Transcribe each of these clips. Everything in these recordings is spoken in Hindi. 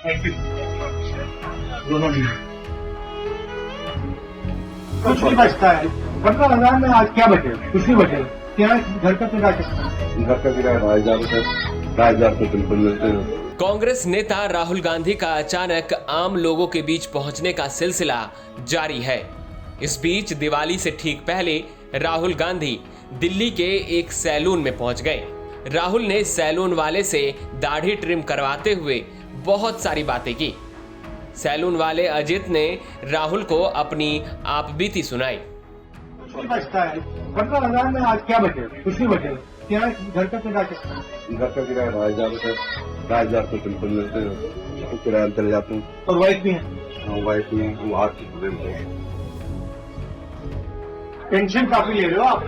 थैंक यू दोनों ने। कुछ नहीं बचता है 15,000 में। आज क्या बचेगा? कुछ नहीं बचेगा। क्या घर का किराया कितना? घर का किराया 2,500 रुपये। 2,500 रुपये बिल्कुल मिलते हैं। कांग्रेस नेता राहुल गांधी का अचानक आम लोगों के बीच पहुंचने का सिलसिला जारी है। इस बीच दिवाली से ठीक पहले राहुल गांधी दिल्ली के एक सैलून में पहुंच गए। राहुल ने सैलून वाले से दाढ़ी ट्रिम करवाते हुए बहुत सारी बातें की। सैलून वाले अजित ने राहुल को अपनी आपबीती सुनाई। कुछ नहीं बचता है 15,000 में। आज क्या बचेगा? कुछ नहीं बचेगा। क्या घर का किराया कितना? घर का किराया 2,500 रुपये। 2,500 रुपये बिल्कुल मिलते हैं। तो किराया चले जाते हैं। और वाइफ भी है? हाँ वाइफ भी है। वो आज की पेंशन काफी ले रहे हो आप?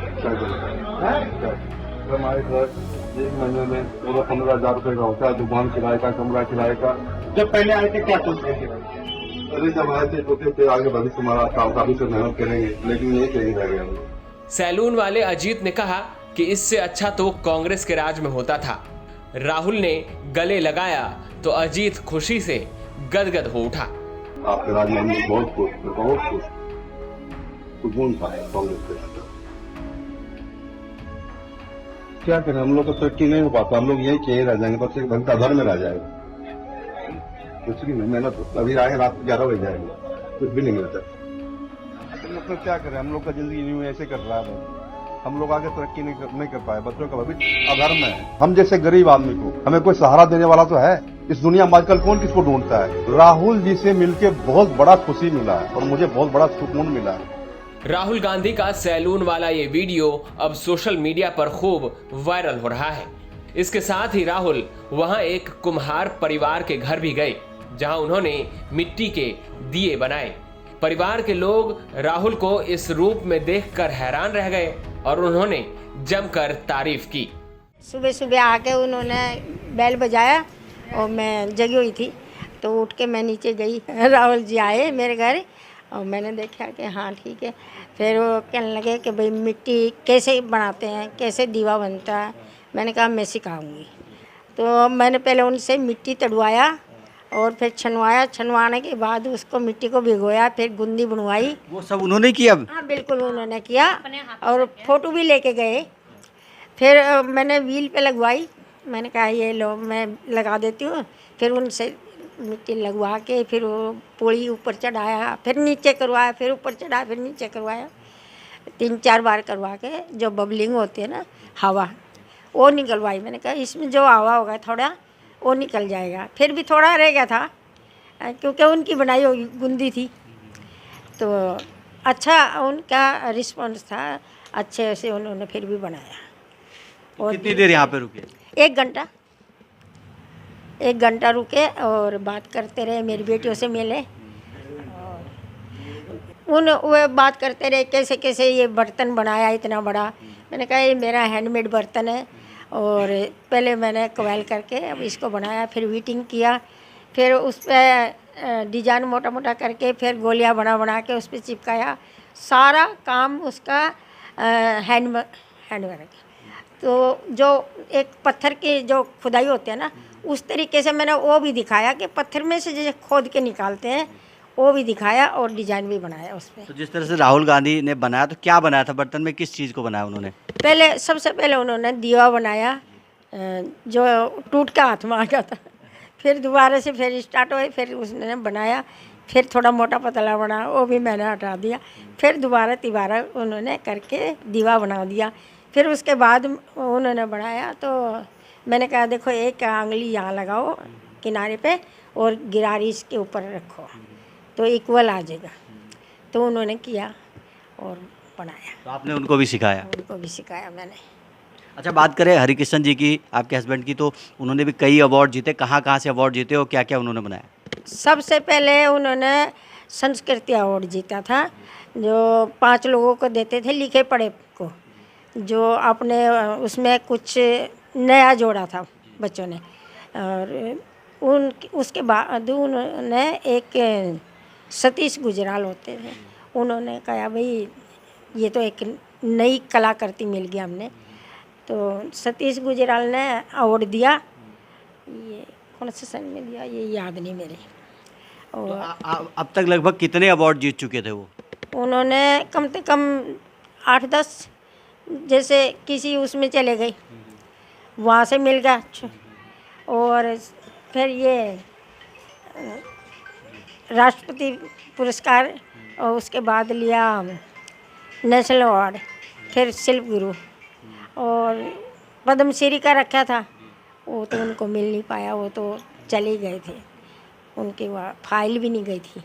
हमारे घर एक महीने में 15,000 रुपये का होता है। दुकान किराए का, कमरा किराए का। जब पहले आए थे क्या सोच रहे थे? अरे जब आए थे तो फिर आगे भविष्य हमारा काफी से मेहनत करेंगे, लेकिन ये कहीं रह गया। सैलून वाले अजीत ने कहा कि इससे अच्छा तो कांग्रेस के राज में होता था। राहुल ने गले लगाया तो अजीत खुशी से गदगद हो उठा। आपके राज में हम लोग बहुत खुश, बहुत खुश। सुकून था कांग्रेस के। क्या करें, हम लोग को तरक्की नहीं हो पाता। हम लोग यही चाहिए रह जाएंगे, बस एक घंटा भर में रह जाएगा। कुछ भी नहीं, मेहनत अभी आए रात 11 बजे जाएंगे, कुछ भी नहीं मिलता। हम लोग तो क्या करें, हम लोग का जिंदगी यूं ऐसे कर रहा है। हम लोग आगे तरक्की नहीं कर पाए। बच्चों का भविष्य अधर्म है। हम जैसे गरीब आदमी को हमें कोई सहारा देने वाला तो है। इस दुनिया में आजकल कौन किसको ढूंढता है। राहुल जी से मिलके बहुत बड़ा खुशी मिला है और मुझे बहुत बड़ा सुकून मिला है। राहुल गांधी का सैलून वाला ये वीडियो अब सोशल मीडिया पर खूब वायरल हो रहा है। इसके साथ ही राहुल वहां एक कुम्हार परिवार के घर भी गए, जहां उन्होंने मिट्टी के दिए बनाए। परिवार के लोग राहुल को इस रूप में देखकर हैरान रह गए और उन्होंने जमकर तारीफ की। सुबह सुबह आके उन्होंने बेल बजाया और मैं जगी हुई थी, तो उठ के मैं नीचे गई। राहुल जी आए मेरे घर और मैंने देखा कि हाँ ठीक है। फिर वो कहने लगे कि भाई मिट्टी कैसे बनाते हैं, कैसे दीवा बनता है। मैंने कहा मैं सिखाऊंगी। तो मैंने पहले उनसे मिट्टी तड़वाया और फिर छनवाया। छनवाने के बाद उसको मिट्टी को भिगोया, फिर गुंदी बनवाई। वो सब उन्होंने किया? हाँ बिल्कुल उन्होंने किया और फोटो भी लेके गए। फिर मैंने व्हील पे लगवाई। मैंने कहा ये लो मैं लगा देती हूँ। फिर उनसे मिट्टी लगवा के फिर वो पोड़ी ऊपर चढ़ाया, फिर नीचे करवाया, फिर ऊपर चढ़ाया, फिर नीचे करवाया। 3-4 बार करवा के जो बबलिंग होती है ना, हवा, वो निकलवाई। मैंने कहा इसमें जो हवा होगा थोड़ा वो निकल जाएगा। फिर भी थोड़ा रह गया था क्योंकि उनकी बनाई हुई गुंदी थी। तो अच्छा उनका रिस्पॉन्स था, अच्छे से उन्होंने फिर भी बनाया। और कितनी देर यहाँ पे रुके? 1 घंटा रुके और बात करते रहे। मेरी बेटियों से मिले और वो बात करते रहे कैसे कैसे ये बर्तन बनाया इतना बड़ा। मैंने कहा ये मेरा हैंडमेड बर्तन है और पहले मैंने क्वाइल करके अब इसको बनाया, फिर वीटिंग किया, फिर उस पर डिजाइन मोटा मोटा करके फिर गोलियां बना बना के उस पर चिपकाया। सारा काम उसका हैंडवर्क। तो जो एक पत्थर की जो खुदाई होती है ना, उस तरीके से मैंने वो भी दिखाया कि पत्थर में से जैसे खोद के निकालते हैं, वो भी दिखाया और डिजाइन भी बनाया उस पर। तो जिस तरह से राहुल गांधी ने बनाया, तो क्या बनाया था बर्तन में? किस चीज़ को बनाया उन्होंने? पहले सबसे पहले उन्होंने दीवा बनाया जो टूट के हाथ में आ गया था। फिर दोबारा से फिर स्टार्ट हुए, फिर उसने बनाया, फिर थोड़ा मोटा पतला बना, वो भी मैंने हटा दिया। फिर दोबारा तिबारा उन्होंने करके दीवा बना दिया। फिर उसके बाद उन्होंने बनाया तो मैंने कहा देखो एक आंगली यहाँ लगाओ किनारे पे और गिरारी इसके ऊपर रखो तो इक्वल आ जाएगा। तो उन्होंने किया और बनाया। तो आपने उनको भी सिखाया? उनको भी सिखाया मैंने। अच्छा, बात करें हरिकिशन जी की, आपके हस्बैंड की, तो उन्होंने भी कई अवार्ड जीते। कहाँ कहाँ से अवार्ड जीते और क्या क्या उन्होंने बनाया? सबसे पहले उन्होंने संस्कृति अवार्ड जीता था, जो 5 लोगों को देते थे लिखे पढ़े को, जो आपने उसमें कुछ नया जोड़ा था बच्चों ने। और उसके बाद उन्होंने एक सतीश गुजराल होते थे, उन्होंने कहा भाई ये तो एक नई कलाकृति मिल गई हमने। तो सतीश गुजराल ने अवार्ड दिया। ये कौन से सन में दिया ये याद नहीं मेरे। तो और अब तक लगभग कितने अवार्ड जीत चुके थे वो? उन्होंने कम से कम 8-10, जैसे किसी उसमें चले गई वहाँ से मिल गया। और फिर ये राष्ट्रपति पुरस्कार, और उसके बाद लिया नेशनल अवार्ड, फिर शिल्प गुरु, और पद्मश्री का रखा था, वो तो उनको मिल नहीं पाया, वो तो चले गए थे, उनकी फाइल भी नहीं गई थी।